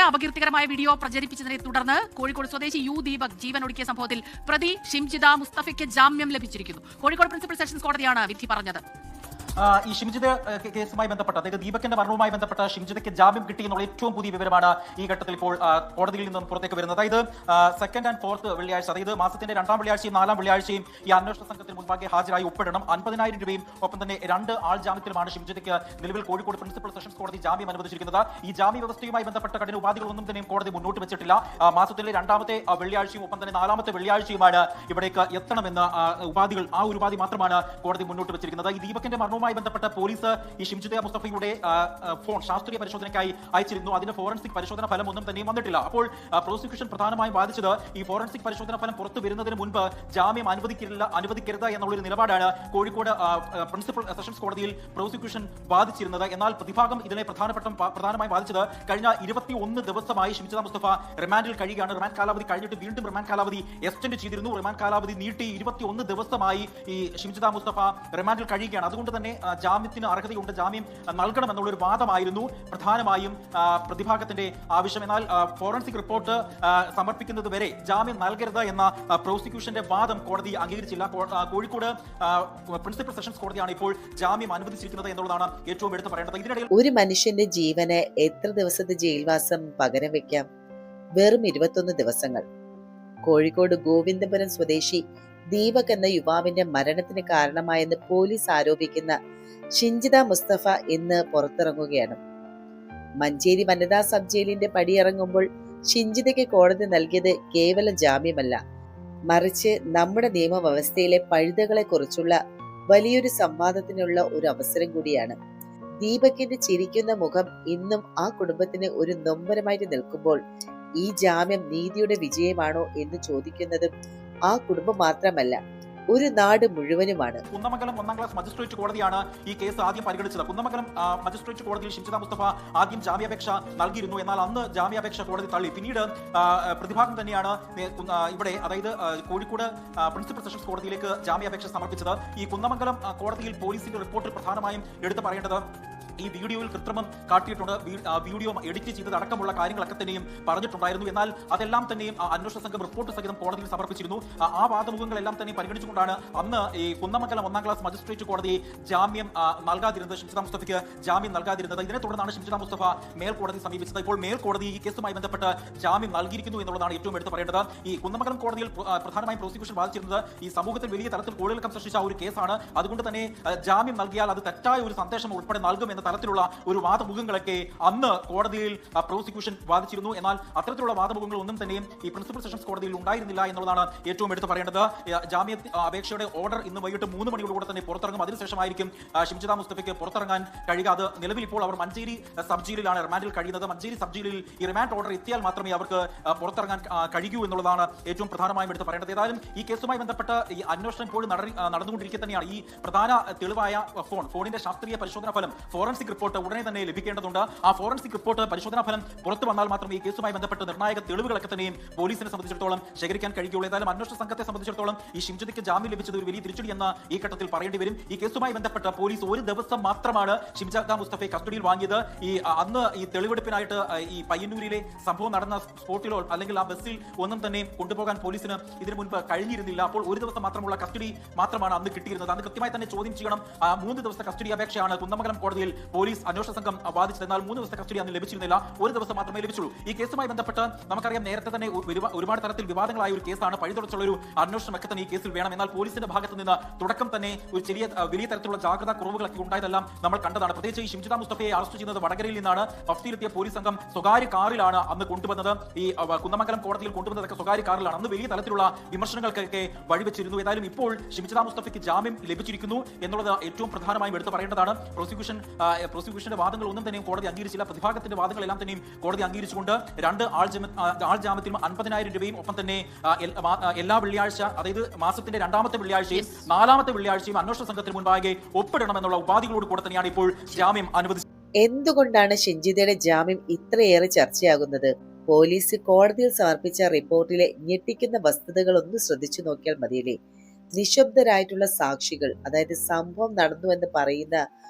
അപകീർത്തികരമായ video പ്രചരിപ്പിച്ചതിനെ തുടർന്ന് കോഴിക്കോട് സ്വദേശി U Deepak ജീവനൊടുക്കിയ സംഭവത്തിൽ പ്രതി ഷിംജിത മുസ്തഫയ്ക്ക് ജാമ്യം ലഭിച്ചിരിക്കുന്നു. കോഴിക്കോട് പ്രിൻസിപ്പൽ സെഷൻസ് കോടതിയാണ് വിധി പറഞ്ഞത്. ഈ ഷിംജിത കേസുമായി ബന്ധപ്പെട്ട് അതായത് ദീപകിന്റെ മരണവുമായി ബന്ധപ്പെട്ട ഷിംജിതയ്ക്ക് ജാമ്യം കിട്ടി എന്നുള്ള ഏറ്റവും പുതിയ വിവരമാണ് ഈ ഘട്ടത്തിൽ ഇപ്പോൾ കോടതിയിൽ നിന്നും പുറത്തേക്ക് വരുന്നത്. അതായത് സെക്കൻഡ് ആൻഡ് ഫോർത്ത് വെള്ളിയാഴ്ച, അതായത് മാസത്തിന്റെ 2ാം വെള്ളിയാഴ്ചയും 4ാം വെള്ളിയാഴ്ചയും ഈ അന്വേഷണ സംഘത്തിന് മുൻപാകെ ഹാജരായി ഒപ്പിടണം. 50,000 രൂപയും ഒപ്പം തന്നെ 2 ആൾ ജാമ്യത്തിലുമാണ് ഷിംജിതയ്ക്ക് നിലവിൽ കോഴിക്കോട് പ്രിൻസിപ്പൽ സെഷൻസ് കോടതി ജാമ്യം അനുവദിച്ചിരിക്കുന്നത്. ഈ ജാമ്യ വ്യവസ്ഥയുമായി ബന്ധപ്പെട്ട കഠിന ഉപാധികളൊന്നും തന്നെയും കോടതി മുന്നോട്ട് വെച്ചിട്ടില്ല. മാസത്തിലെ 2ാമത്തെ വെള്ളിയാഴ്ചയും ഒപ്പം തന്നെ 4ാമത്തെ വെള്ളിയാഴ്ചയുമാണ് ഇവിടേക്ക് എത്തണമെന്ന ഉപാധികൾ, ആ ഒരു ഉപാധി മാത്രമാണ് കോടതി മുന്നോട്ട് വെച്ചിരിക്കുന്നത്. ഈ ദീപകിന്റെ മരണവുമായി ബന്ധപ്പെട്ട പോലീസ് ഈ ഷിംജിത മുസ്തഫയുടെ ഫോൺ ശാസ്ത്രീയ പരിശോധനയ്ക്കായി അയച്ചിരുന്നു. അതിന്റെ ഫോറൻസിക് പരിശോധന ഫലം ഒന്നും തന്നെയും വന്നിട്ടില്ല. അപ്പോൾ പ്രോസിക്യൂഷൻ പ്രധാനമായും വാദിച്ചത് ഈ ഫോറൻസിക് പരിശോധന ഫലം പുറത്തു വരുന്നതിന് മുൻപ് ജാമ്യം അനുവദിക്കരുത് എന്നുള്ളൊരു നിലപാടാണ് കോഴിക്കോട് പ്രിൻസിപ്പൽ സെഷൻസ് കോടതിയിൽ പ്രോസിക്യൂഷൻ വാദിച്ചിരുന്നത്. എന്നാൽ പ്രതിഭാഗം ഇതിനെ പ്രധാനമായും വാദിച്ചത് കഴിഞ്ഞ 21 ദിവസമായി ഷിംജിത മുസ്തഫ റിമാൻഡിൽ കഴിയുകയാണ്. റിമാൻഡ് കാലാവധി കഴിഞ്ഞിട്ട് വീണ്ടും റിമാൻഡ് കാലാവധി എക്സ്റ്റെൻഡ് ചെയ്തിരുന്നു. റിമാൻഡ് കാലാവധി നീട്ടി 21 ദിവസമായി ഈ ഷിംജിത മുസ്തഫ റിമാൻഡിൽ കഴിയുകയാണ്. അതുകൊണ്ട് തന്നെ ജാമ്യത്തിന് അർഹതയുണ്ട്, ജാമ്യം നൽകണം എന്നുള്ളൊരു വാദമായിരുന്നു പ്രധാനമായും പ്രതിഭാഗത്തിന്റെ ആവശ്യം. എന്നാൽ ഫോറൻസിക് റിപ്പോർട്ട് സമർപ്പിക്കുന്നത് വരെ ജാമ്യം നൽകരുത് എന്ന പ്രോസിക്യൂഷന്റെ വാദം കോടതി അംഗീകരിച്ചില്ല. കോഴിക്കോട് പ്രിൻസിപ്പൽ സെഷൻസ് കോടതിയാണ് ഇപ്പോൾ ജാമ്യം അനുവദിച്ചിരിക്കുന്നത് എന്നുള്ളതാണ് ഏറ്റവും എടുത്തു പറയേണ്ടത്. ഇതിനിടയിൽ ഒരു മനുഷ്യന്റെ ജീവന് എത്ര ദിവസത്തെ ജയിൽവാസം പകരം വെക്കാം? വെറും 21 ദിവസങ്ങൾ. കോഴിക്കോട് ഗോവിന്ദപുരം സ്വദേശി ദീപക് എന്ന യുവാവിന്റെ മരണത്തിന് കാരണമായെന്ന് പോലീസ് ആരോപിക്കുന്ന ഷിംജിത മുസ്തഫ ഇന്ന് പുറത്തിറങ്ങുകയാണ്. മഞ്ചേരി വനിതാ സബ് ജയിലിന്റെ പടിയിറങ്ങുമ്പോൾ ഷിംജിതയ്ക്ക് കോടതി നൽകിയത് കേവലം ജാമ്യമല്ല, മറിച്ച് നമ്മുടെ നിയമവ്യവസ്ഥയിലെ പഴുതുകളെ കുറിച്ചുള്ള വലിയൊരു സംവാദത്തിനുള്ള ഒരു അവസരം കൂടിയാണ്. ദീപകിന്റെ ചിരിക്കുന്ന മുഖം ഇന്നും ആ കുടുംബത്തിന് ഒരു നൊമ്പരമായിട്ട് നിൽക്കുമ്പോൾ ഈ ജാമ്യം നീതിയുടെ വിജയമാണോ എന്ന് ചോദിക്കുന്നതും ആ കുടുംബം മാത്രമല്ല, ഒരു നാട് മുഴുവനുമാണ്. കുന്നമംഗലം 1ാം ക്ലാസ് മജിസ്ട്രേറ്റ് കോടതിയാണ് ഈ കേസ് ആദ്യം പരിഗണിച്ചത്. കുന്നമംഗലം മജിസ്ട്രേറ്റ് കോടതിയിൽ ഷിംജിത മുസ്തഫ ആദ്യം ജാമ്യാപേക്ഷ നൽകിയിരുന്നു. എന്നാൽ അന്ന് ജാമ്യാപേക്ഷ കോടതി തള്ളി. പിന്നീട് പ്രതിഭാഗം തന്നെയാണ് ഇവിടെ, അതായത് കോഴിക്കോട് പ്രിൻസിപ്പൽ സെഷൻസ് കോടതിയിലേക്ക് ജാമ്യാപേക്ഷ സമർപ്പിച്ചത്. ഈ കുന്നമംഗലം കോടതിയിൽ പോലീസിന്റെ റിപ്പോർട്ടിൽ പ്രധാനമായും എടുത്തു പറയേണ്ടത് ഈ വീഡിയോയിൽ കൃത്രിമം കാട്ടിയിട്ടുണ്ട്, വീഡിയോ എഡിറ്റ് ചെയ്തതടക്കമുള്ള കാര്യങ്ങളൊക്കെ തന്നെയും പറഞ്ഞിട്ടുണ്ടായിരുന്നു. എന്നാൽ അതെല്ലാം തന്നെയും അന്വേഷണ സംഘം റിപ്പോർട്ട് സഹിതം കോടതിയിൽ സമർപ്പിച്ചിരുന്നു. ആ വാദമുഖങ്ങളെല്ലാം തന്നെ പരിഗണിച്ചുകൊണ്ടാണ് അന്ന് ഈ കുന്നമംഗലം 1ാം ക്ലാസ് മജിസ്ട്രേറ്റ് കോടതി ജാമ്യം നൽകാതിരുന്നത്, ഷിംജിത മുസ്തഫയ്ക്ക് ജാമ്യം നൽകാതിരുന്നത്. ഇതിനെ തുടർന്നാണ് ഷിംജിത മുസ്തഫ മേൽക്കോടതി സമീപിച്ചത്. ഇപ്പോൾ മേൽക്കോടതി ഈ കേസുമായി ബന്ധപ്പെട്ട് ജാമ്യം നൽകിയിരിക്കുന്നു എന്നുള്ളതാണ് ഏറ്റവും എടുത്തു പറയേണ്ടത്. ഈ കുന്നമംഗലം കോടതിയിൽ പ്രധാനമായും പ്രോസിക്യൂഷൻ വാദിച്ചിരുന്നത് ഈ സമൂഹത്തിൽ വലിയ തരത്തിൽ കോളിളക്കം സൃഷ്ടിച്ച ഒരു കേസാണ്. അതുകൊണ്ട് തന്നെ ജാമ്യം നൽകിയാൽ അത് തെറ്റായ ഒരു സന്ദേശം ഉൾപ്പെടെ നൽകും എന്ന തരത്തിലുള്ള ഒരു വാദമുഖങ്ങളൊക്കെ അന്ന് കോടതിയിൽ പ്രോസിക്യൂഷൻ വാദിച്ചിരുന്നു. എന്നാൽ അത്തരത്തിലുള്ള വാദമുഖങ്ങൾ ഒന്നും തന്നെയും ഈ പ്രിൻസിപ്പൽ സെഷൻസ് കോടതിയിൽ ഉണ്ടായിരുന്നില്ല എന്നുള്ളതാണ് ഏറ്റവും എടുത്തു പറയേണ്ടത്. ജാമ്യ അപേക്ഷയുടെ ഓർഡർ ഇന്ന് വൈകിട്ട് 3 മണിയോടുകൂടെ തന്നെ പുറത്തിറങ്ങും. അതിനുശേഷമായിരിക്കും ഷിംജിത മുസ്തഫയ്ക്ക് പുറത്തിറങ്ങാൻ കഴിയുക. അത് നിലവിൽ ഇപ്പോൾ അവർ മഞ്ചേരി സബ് ജയിലിലാണ് റിമാൻഡിൽ കഴിയുന്നത്. മഞ്ചേരി സബ് ജയിലിൽ ഈ റിമാൻഡ് ഓർഡർ എത്തിയാൽ മാത്രമേ അവർക്ക് പുറത്തിറങ്ങാൻ കഴിയൂ എന്നുള്ളതാണ് ഏറ്റവും പ്രധാനമായും എടുത്ത് പറയേണ്ടത്. ഏതായാലും ഈ കേസുമായി ബന്ധപ്പെട്ട് ഈ അന്വേഷണം ഇപ്പോഴും നടന്നുകൊണ്ടിരിക്കെ തന്നെയാണ്. ഈ പ്രധാന തെളിവായ ഫോണിന്റെ ശാസ്ത്രീയ പരിശോധനാ ഫലം, ഫോറൻസിക് റിപ്പോർട്ട് ഉടനെ തന്നെ ലഭിക്കേണ്ടതുണ്ട്. ആ ഫോറൻസിക് റിപ്പോർട്ട് പരിശോധനാ ഫലം പുറത്തു വന്നാൽ മാത്രമേ ഈ കേസുമായി ബന്ധപ്പെട്ട് നിർണായക തെളിവുകളൊക്കെ തന്നെയും പോലീസിനെ സംബന്ധിച്ചിടത്തോളം ശേഖരിക്കാൻ കഴിയുകയുള്ളൂ. ഏതായാലും അന്വേഷണ സംഘത്തെ സംബന്ധിച്ചിടത്തോളം ഈ ഷിംജിതയ്ക്ക് ജാമ്യം ലഭിച്ചത് ഒരു വലിയ തിരിച്ചടി എന്ന ഈ ഘട്ടത്തിൽ പറയേണ്ടി വരും. ഈ കേസുമായി ബന്ധപ്പെട്ട് പോലീസ് ഒരു ദിവസം മാത്രമാണ് ഷിംജിത മുസ്തഫയെ കസ്റ്റഡിയിൽ വാങ്ങിയത്. അന്ന് ഈ തെളിവെടുപ്പിനായിട്ട് ഈ പയ്യന്നൂരിലെ സംഭവം നടന്ന സ്പോട്ടിലോ അല്ലെങ്കിൽ ആ ബസ്സിൽ ഒന്നും തന്നെ കൊണ്ടുപോകാൻ പോലീസിന് ഇതിനു മുൻപ് കഴിഞ്ഞിരുന്നില്ല. അപ്പോൾ ഒരു ദിവസം മാത്രമുള്ള കസ്റ്റഡി മാത്രമാണ് അന്ന് കിട്ടിയിരുന്നത്. അന്ന് കൃത്യമായി തന്നെ ചോദ്യം ചെയ്യണം. 3 ദിവസത്തെ കസ്റ്റഡി അപേക്ഷയാണ് കുന്നമംഗലം കോടതിയിൽ പോലീസ് അന്വേഷണ സംഘം വാദിച്ചത്. എന്നാൽ 3 ദിവസത്തെ കസ്റ്റഡി അന്ന് ലഭിച്ചിരുന്നില്ല, ഒരു ദിവസം മാത്രമേ ലഭിച്ചുള്ളൂ. ഈ കേസുമായി ബന്ധപ്പെട്ട് നമുക്കറിയാം, നേരത്തെ തന്നെ ഒരുപാട് തരത്തിൽ വിവാദങ്ങളായ ഒരു കേസാണ്. പഴുതുടച്ചുള്ള ഒരു അന്വേഷണം ഒക്കെ തന്നെ ഈ കേസിൽ വേണം. എന്നാൽ പോലീസിന്റെ ഭാഗത്ത് നിന്ന് തുടക്കം തന്നെ ഒരു വലിയ തരത്തിലുള്ള ജാഗ്രതാ കുറവുകളൊക്കെ ഉണ്ടായതെല്ലാം നമ്മൾ കണ്ടതാണ്. പ്രത്യേകിച്ച് ഈ ഷിംജിത മുസ്തഫയെ അറസ്റ്റ് ചെയ്യുന്നത് വടകരയിൽ നിന്നാണ്. മഫ്തിയിലെത്തിയ പോലീസ് സംഘം സ്വകാര്യ കാറിലാണ് അന്ന് കൊണ്ടുവന്നത്. ഈ കുന്നമംഗലം കോടതിയിൽ കൊണ്ടുവന്നതൊക്കെ സ്വകാര്യ കാറിലാണ്. അന്ന് വലിയ തരത്തിലുള്ള വിമർശനങ്ങൾക്കൊക്കെ വഴിവെച്ചിരുന്നു. ഏതായാലും ഇപ്പോൾ ഷിംജിത മുസ്തഫയ്ക്ക് ജാമ്യം ലഭിച്ചിരിക്കുന്നു എന്നുള്ളത് ഏറ്റവും പ്രധാനമായും എടുത്തു പറയേണ്ടതാണ്. പ്രോസിക്യൂഷന്റെ വാദങ്ങൾ ഒന്നും തന്നെയും കോടതി അംഗീകരിച്ചില്ല. പ്രതിഭാഗത്തിന്റെ വാദങ്ങളെല്ലാം തന്നെയും കോടതി അംഗീകരിച്ചുകൊണ്ട് 2 ആൾ ജാമ്യത്തിലും 50,000 രൂപയും ഒപ്പം തന്നെ എല്ലാ വെള്ളിയാഴ്ച, അതായത് മാസത്തിന്റെ 2ാമത്തെ വെള്ളിയാഴ്ചയും 4ാമത്തെ വെള്ളിയാഴ്ചയും അന്വേഷണ സംഘത്തിന് മുൻപാകെ ഒപ്പിടണമെന്നുള്ള ഉപാധികളോട് കൂടെ തന്നെയാണ് ഇപ്പോൾ ജാമ്യം അനുവദിച്ചത്. എന്തുകൊണ്ടാണ് ഷിംജിതയുടെ ജാമ്യം ഇത്രയേറെ ചർച്ചയാകുന്നത്? പോലീസ് കോടതിയിൽ സമർപ്പിച്ച റിപ്പോർട്ടിലെ ഞെട്ടിക്കുന്ന വസ്തുതകൾ ഒന്ന് ശ്രദ്ധിച്ചു നോക്കിയാൽ മതിയല്ലേ. നിശബ്ദരായിട്ടുള്ള സാക്ഷികൾ, അതായത് സംഭവം നടന്നുവെന്ന് പറയുന്ന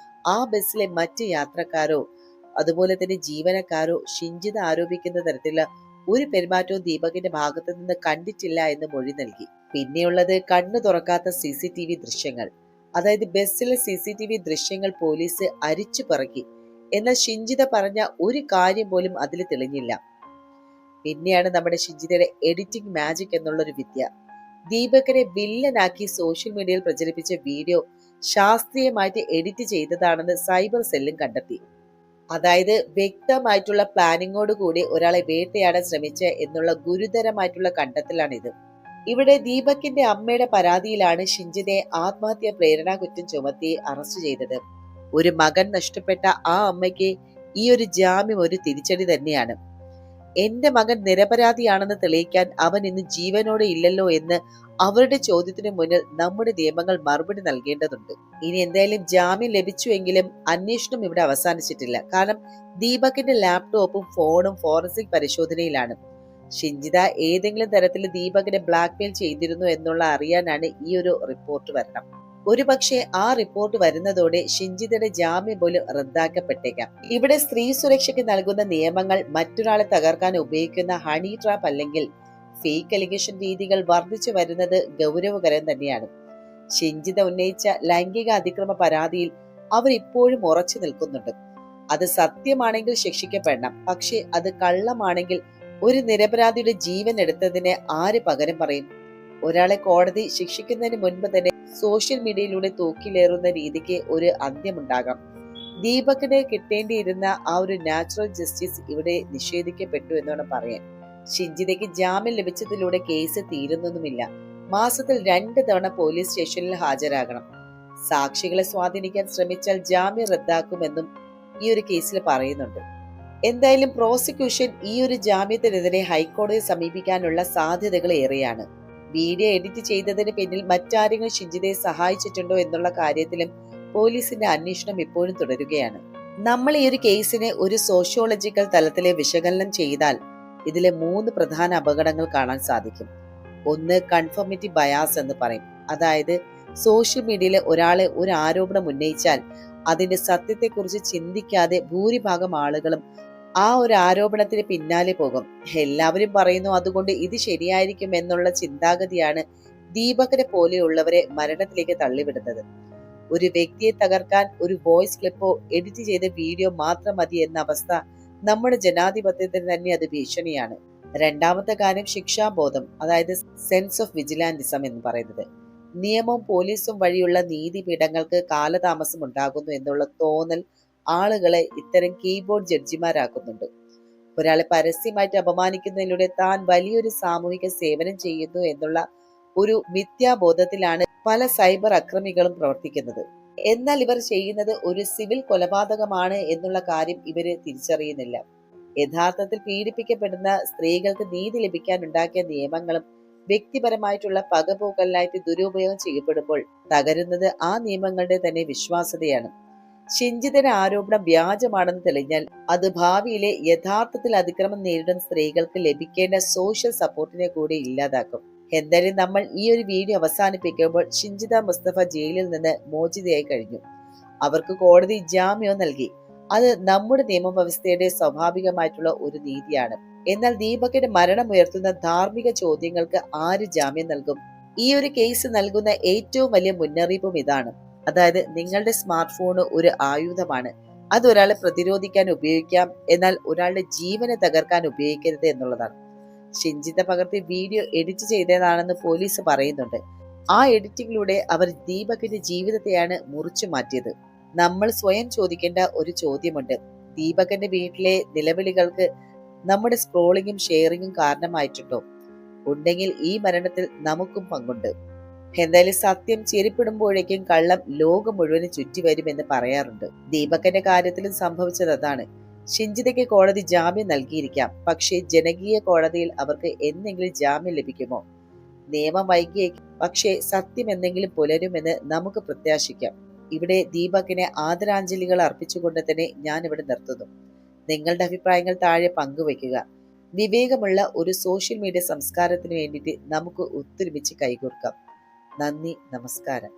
ആ ബസ്സിലെ മറ്റ് യാത്രക്കാരോ അതുപോലെ തന്നെ ജീവനക്കാരോ ഷിഞ്ചിത ആരോപിക്കുന്ന തരത്തിലുള്ള ഒരു പെരുമാറ്റവും ദീപകിന്റെ ഭാഗത്തു നിന്ന് കണ്ടിട്ടില്ല എന്ന് മൊഴി നൽകി. പിന്നെയുള്ളത് കണ്ണു തുറക്കാത്ത CCTV ദൃശ്യങ്ങൾ. അതായത് ബസ്സിലെ CCTV ദൃശ്യങ്ങൾ പോലീസ് അരിച്ചു പറക്കി. എന്നാൽ ഷിഞ്ചിത പറഞ്ഞ ഒരു കാര്യം പോലും അതിൽ തെളിഞ്ഞില്ല. പിന്നെയാണ് നമ്മുടെ ഷിഞ്ചിതയുടെ എഡിറ്റിംഗ് മാജിക് എന്നുള്ളൊരു വിദ്യ. ദീപകിനെ വില്ലനാക്കി സോഷ്യൽ മീഡിയയിൽ പ്രചരിപ്പിച്ച വീഡിയോ ശാസ്ത്രീയമായിട്ട് എഡിറ്റ് ചെയ്തതാണെന്ന് സൈബർ സെല്ലും കണ്ടെത്തി. അതായത് വ്യക്തമായിട്ടുള്ള പ്ലാനിങ്ങോട് കൂടി ഒരാളെ വേട്ടയാടാൻ ശ്രമിച്ച എന്നുള്ള ഗുരുതരമായിട്ടുള്ള കണ്ടെത്തലാണിത്. ഇവിടെ ദീപകിന്റെ അമ്മയുടെ പരാതിയിലാണ് ഷിഞ്ചിതയെ ആത്മഹത്യാ പ്രേരണാ കുറ്റം ചുമത്തി അറസ്റ്റ് ചെയ്തത്. ഒരു മകൻ നഷ്ടപ്പെട്ട ആ അമ്മയ്ക്ക് ഈ ഒരു ജാമ്യം ഒരു തിരിച്ചടി തന്നെയാണ്. എന്റെ മകൻ നിരപരാധിയാണെന്ന് തെളിയിക്കാൻ അവൻ ഇന്ന് ജീവനോടെ ഇല്ലല്ലോ എന്ന് അവരുടെ ചോദ്യത്തിന് മുന്നിൽ നമ്മുടെ നിയമങ്ങൾ മറുപടി നൽകേണ്ടതുണ്ട്. ഇനി എന്തായാലും ജാമ്യം ലഭിച്ചുവെങ്കിലും അന്വേഷണം ഇവിടെ അവസാനിച്ചിട്ടില്ല. കാരണം ദീപകിന്റെ ലാപ്ടോപ്പും ഫോണും ഫോറൻസിക് പരിശോധനയിലാണ്. ഷിഞ്ചിത ഏതെങ്കിലും തരത്തിൽ ദീപകിനെ ബ്ലാക്ക്മെയിൽ ചെയ്തിരുന്നു എന്നുള്ള അറിയാനാണ് ഈ ഒരു റിപ്പോർട്ട് വരണം. ഒരുപക്ഷെ ആ റിപ്പോർട്ട് വരുന്നതോടെ ഷിഞ്ചിതയുടെ ജാമ്യം പോലും റദ്ദാക്കപ്പെട്ടേക്കാം. ഇവിടെ സ്ത്രീ സുരക്ഷയ്ക്ക് നൽകുന്ന നിയമങ്ങൾ മറ്റൊരാളെ തകർക്കാൻ ഉപയോഗിക്കുന്ന ഹണി ട്രാപ്പ് അല്ലെങ്കിൽ ഫേക്ക് അലിഗേഷൻ രീതികൾ വർദ്ധിച്ചു വരുന്നത് ഗൗരവകരം തന്നെയാണ്. ഷിഞ്ചിത ഉന്നയിച്ച ലൈംഗിക അതിക്രമ പരാതിയിൽ അവർ ഇപ്പോഴും ഉറച്ചു നിൽക്കുന്നുണ്ട്. അത് സത്യമാണെങ്കിൽ ശിക്ഷിക്കപ്പെടണം. പക്ഷെ അത് കള്ളമാണെങ്കിൽ ഒരു നിരപരാധിയുടെ ജീവൻ എടുത്തതിന് ആര് പകരം പറയും? ഒരാളെ കോടതി ശിക്ഷിക്കുന്നതിന് മുൻപ് തന്നെ സോഷ്യൽ മീഡിയയിലൂടെ തൂക്കിലേറുന്ന രീതിക്ക് ഒരു അന്ത്യമുണ്ടാകാം. ദീപകിന് കിട്ടേണ്ടിയിരുന്ന ആ ഒരു നാച്ചുറൽ ജസ്റ്റിസ് ഇവിടെ നിഷേധിക്കപ്പെട്ടു എന്നാണ് പറയാൻ. ഷിഞ്ചിതയ്ക്ക് ജാമ്യം ലഭിച്ചതിലൂടെ കേസ് തീരുന്നൊന്നുമില്ല. മാസത്തിൽ 2 തവണ പോലീസ് സ്റ്റേഷനിൽ ഹാജരാകണം. സാക്ഷികളെ സ്വാധീനിക്കാൻ ശ്രമിച്ചാൽ ജാമ്യം റദ്ദാക്കുമെന്നും ഈ ഒരു കേസിൽ പറയുന്നുണ്ട്. എന്തായാലും പ്രോസിക്യൂഷൻ ഈ ഒരു ജാമ്യത്തിനെതിരെ ഹൈക്കോടതിയെ സമീപിക്കാനുള്ള സാധ്യതകൾ ഏറെയാണ്. വീഡിയോ എഡിറ്റ് ചെയ്തതിന് പിന്നിൽ മറ്റാരെങ്കിലും ഷിഞ്ചിതയെ സഹായിച്ചിട്ടുണ്ടോ എന്നുള്ള കാര്യത്തിലും പോലീസിന്റെ അന്വേഷണം ഇപ്പോഴും തുടരുകയാണ്. നമ്മൾ ഈ ഒരു കേസിനെ ഒരു സോഷ്യോളജിക്കൽ തലത്തിലെ വിശകലനം ചെയ്താൽ ഇതിലെ 3 പ്രധാന അപകടങ്ങൾ കാണാൻ സാധിക്കും. ഒന്ന്, കൺഫർമിറ്റി ബയാസ് എന്ന് പറയും. അതായത് സോഷ്യൽ മീഡിയയിലെ ഒരാളെ ഒരു ആരോപണം ഉന്നയിച്ചാൽ അതിന്റെ സത്യത്തെക്കുറിച്ച് ചിന്തിക്കാതെ ഭൂരിഭാഗം ആളുകളും ആ ഒരു ആരോപണത്തിന് പിന്നാലെ പോകും. എല്ലാവരും പറയുന്നു, അതുകൊണ്ട് ഇത് ശരിയായിരിക്കും എന്നുള്ള ചിന്താഗതിയാണ് ദീപകിനെ പോലെയുള്ളവരെ മരണത്തിലേക്ക് തള്ളിവിടുന്നത്. ഒരു വ്യക്തിയെ തകർക്കാൻ ഒരു വോയിസ് ക്ലിപ്പോ എഡിറ്റ് ചെയ്ത വീഡിയോ മാത്രം മതി എന്ന അവസ്ഥ നമ്മുടെ ജനാധിപത്യത്തിന് തന്നെ അത് ഭീഷണിയാണ്. രണ്ടാമത്തെ കാര്യം ശിക്ഷാബോധം, അതായത് സെൻസ് ഓഫ് വിജിലാൻറ്റിസം എന്ന് പറയുന്നത്. നിയമവും പോലീസും വഴിയുള്ള നീതിപീഠങ്ങൾക്ക് കാലതാമസം ഉണ്ടാകുന്നു എന്നുള്ള തോന്നൽ ആളുകളെ ഇത്തരം കീബോർഡ് ജഡ്ജിമാരാക്കുന്നുണ്ട്. ഒരാളെ പരസ്യമായിട്ട് അപമാനിക്കുന്നതിലൂടെ താൻ വലിയൊരു സാമൂഹിക സേവനം ചെയ്യുന്നു എന്നുള്ള ഒരു മിഥ്യാബോധത്തിലാണ് പല സൈബർ അക്രമികളും പ്രവർത്തിക്കുന്നത്. എന്നാൽ ഇവർ ചെയ്യുന്നത് ഒരു സിവിൽ കൊലപാതകമാണ് എന്നുള്ള കാര്യം ഇവര് തിരിച്ചറിയുന്നില്ല. യഥാർത്ഥത്തിൽ പീഡിപ്പിക്കപ്പെടുന്ന സ്ത്രീകൾക്ക് നീതി ലഭിക്കാൻ ഉണ്ടാക്കിയ നിയമങ്ങളും വ്യക്തിപരമായിട്ടുള്ള പകപോക്കലിനായിട്ട് ദുരുപയോഗം ചെയ്യപ്പെടുമ്പോൾ തകരുന്നത് ആ നിയമങ്ങളുടെ തന്നെ വിശ്വാസ്യതയാണ്. ഷിഞ്ചിതയുടെ ആരോപണം വ്യാജമാണെന്ന് തെളിഞ്ഞാൽ അത് ഭാവിയിലെ യഥാർത്ഥത്തിൽ അതിക്രമം നേരിടുന്ന സ്ത്രീകൾക്ക് ലഭിക്കേണ്ട സോഷ്യൽ സപ്പോർട്ടിനെ കൂടി ഇല്ലാതാക്കും. എന്തായാലും നമ്മൾ ഈ ഒരു വീഡിയോ അവസാനിപ്പിക്കുമ്പോൾ ഷിഞ്ചിത മുസ്തഫ ജയിലിൽ നിന്ന് മോചിതയായി കഴിഞ്ഞു. അവർക്ക് കോടതി ജാമ്യം നൽകി. അത് നമ്മുടെ നിയമവ്യവസ്ഥയുടെ സ്വാഭാവികമായിട്ടുള്ള ഒരു നീതിയാണ്. എന്നാൽ ദീപകിന്റെ മരണം ഉയർത്തുന്ന ധാർമ്മിക ചോദ്യങ്ങൾക്ക് ആര് ജാമ്യം നൽകും? ഈ ഒരു കേസ് നൽകുന്ന ഏറ്റവും വലിയ മുന്നറിയിപ്പും ഇതാണ്. അതായത് നിങ്ങളുടെ സ്മാർട്ട് ഫോൺ ഒരു ആയുധമാണ്. അത് ഒരാളെ പ്രതിരോധിക്കാൻ ഉപയോഗിക്കാം, എന്നാൽ ഒരാളുടെ ജീവനെ തകർക്കാൻ ഉപയോഗിക്കരുത് എന്നുള്ളതാണ്. ഷിഞ്ചിത പകർത്തി വീഡിയോ എഡിറ്റ് ചെയ്തതാണെന്ന് പോലീസ് പറയുന്നുണ്ട്. ആ എഡിറ്റിംഗിലൂടെ അവർ ദീപകിന്റെ ജീവിതത്തെയാണ് മുറിച്ചു മാറ്റിയത്. നമ്മൾ സ്വയം ചോദിക്കേണ്ട ഒരു ചോദ്യമുണ്ട്. ദീപകിന്റെ വീട്ടിലെ നിലവിളികൾക്ക് നമ്മുടെ സ്ക്രോളിങ്ങും ഷെയറിങ്ങും കാരണമായിട്ടുണ്ടോ? ഉണ്ടെങ്കിൽ ഈ മരണത്തിൽ നമുക്കും പങ്കുണ്ട്. എന്തായാലും സത്യം ചെരിപ്പിടുമ്പോഴേക്കും കള്ളം ലോകം മുഴുവനും ചുറ്റി വരുമെന്ന് പറയാറുണ്ട്. ദീപകിന്റെ കാര്യത്തിലും സംഭവിച്ചത് അതാണ്. ഷിഞ്ചിതയ്ക്ക് കോടതി ജാമ്യം നൽകിയിരിക്കാം, പക്ഷേ ജനകീയ കോടതിയിൽ അവർക്ക് എന്തെങ്കിലും ജാമ്യം ലഭിക്കുമോ? നിയമം വൈകിയേക്കും, പക്ഷേ സത്യം എന്തെങ്കിലും പുലരുമെന്ന് നമുക്ക് പ്രത്യാശിക്കാം. ഇവിടെ ദീപകിനെ ആദരാഞ്ജലികൾ അർപ്പിച്ചുകൊണ്ട് തന്നെ ഞാൻ ഇവിടെ നിർത്തുന്നു. നിങ്ങളുടെ അഭിപ്രായങ്ങൾ താഴെ പങ്കുവയ്ക്കുക. വിവേകമുള്ള ഒരു സോഷ്യൽ മീഡിയ സംസ്കാരത്തിന് വേണ്ടിയിട്ട് നമുക്ക് ഒത്തൊരുമിച്ച് കൈകോർക്കാം. നന്ദി, നമസ്കാരം.